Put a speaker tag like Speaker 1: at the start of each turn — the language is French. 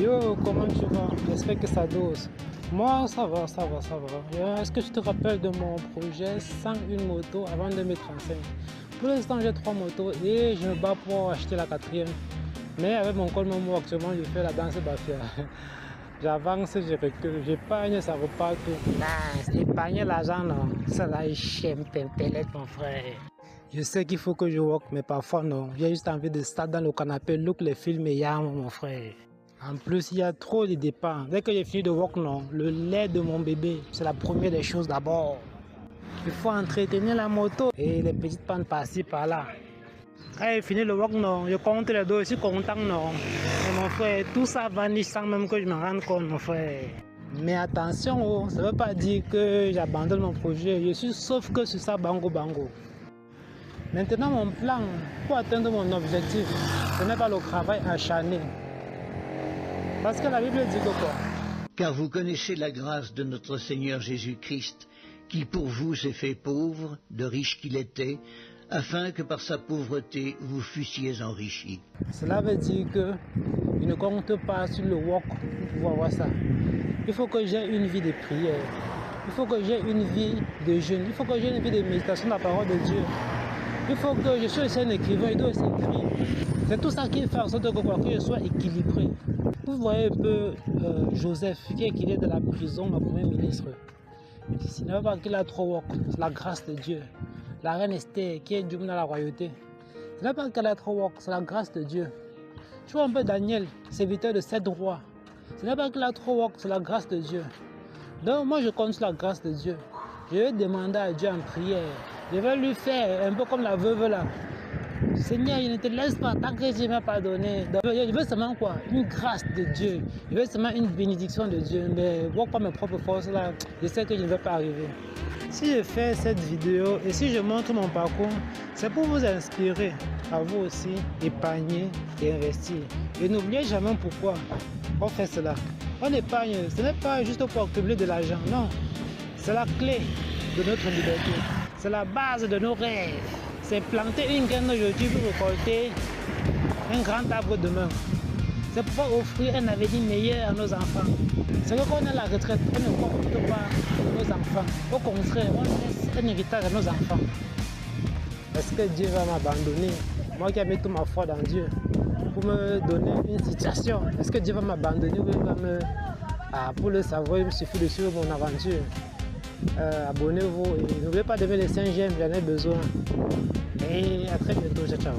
Speaker 1: Yo, comment tu vas? J'espère que ça dose. Moi, ça va. Est-ce que tu te rappelles de mon projet sans une moto avant 2035? Pour l'instant, j'ai 3 motos et je me bats pour acheter la 4e. Mais avec mon col Momo, actuellement, je fais la danse Bafia. J'avance, je recule, j'épargne, ça repart tout. Non, épargner l'argent, non. Ça là, j'aime pimpelette, mon frère. Je sais qu'il faut que je walk, mais parfois non. J'ai juste envie de stade dans le canapé, look les films et yam, mon frère. En plus, il y a trop de dépenses. Dès que j'ai fini de walk, non, le lait de mon bébé, c'est la première des choses d'abord. Il faut entretenir la moto et les petites pannes par-ci, par-là. Quand j'ai fini le walk, non, je compte les dos, je suis content, non. Mais mon frère, tout ça vanish sans même que je me rende compte, mon frère. Mais attention, oh, ça ne veut pas dire que j'abandonne mon projet. Je suis sauf que sur ça, bango. Maintenant, mon plan pour atteindre mon objectif, ce n'est pas le travail acharné. Parce que la Bible dit que quoi?
Speaker 2: Car vous connaissez la grâce de notre Seigneur Jésus-Christ, qui pour vous s'est fait pauvre, de riche qu'il était, afin que par sa pauvreté vous fussiez enrichis.
Speaker 1: Cela veut dire que je ne compte pas sur le walk pour pouvoir voir ça. Il faut que j'ai une vie de prière. Il faut que j'ai une vie de jeûne. Il faut que j'ai une vie de méditation de la parole de Dieu. Il faut que je sois aussi un écrivain, il doit aussi écrire. C'est tout ça qui fait en sorte que je sois équilibré. Vous voyez un peu Joseph, qui est de la prison, ma première ministre. Ce n'est pas qu'il a trop walk, c'est la grâce de Dieu. La reine Esther, qui est Dieu dans la royauté. Ce n'est pas qu'elle a trop walk, c'est la grâce de Dieu. Tu vois un peu Daniel, serviteur de 7 rois. Ce n'est pas qu'il a trop walk, c'est la grâce de Dieu. Donc moi je compte sur la grâce de Dieu. Je vais demander à Dieu en prière. Je vais lui faire un peu comme la veuve là. Seigneur, je ne te laisse pas tant que Dieu m'a pardonné. Je veux seulement quoi? Une grâce de Dieu. Je veux seulement une bénédiction de Dieu. Mais voir pas mes propres forces là, je sais que je ne vais pas arriver. Si je fais cette vidéo et si je montre mon parcours, c'est pour vous inspirer à vous aussi épargner et investir. Et n'oubliez jamais pourquoi on fait cela. On épargne, ce n'est pas juste pour accumuler de l'argent, non. C'est la clé de notre liberté. C'est la base de nos rêves. C'est planter une graine aujourd'hui pour récolter un grand arbre demain. C'est pour offrir un avenir meilleur à nos enfants. C'est que quand on est à la retraite, on ne compte pas nos enfants. Au contraire, on laisse un héritage à nos enfants. Est-ce que Dieu va m'abandonner? Moi qui ai mis toute ma foi dans Dieu pour me donner une situation. Est-ce que Dieu va m'abandonner ou va me... pour le savoir, il me suffit de suivre mon aventure. Abonnez-vous et n'oubliez pas de mettre les 5 j'aime, j'en ai besoin. Et à très bientôt, ciao.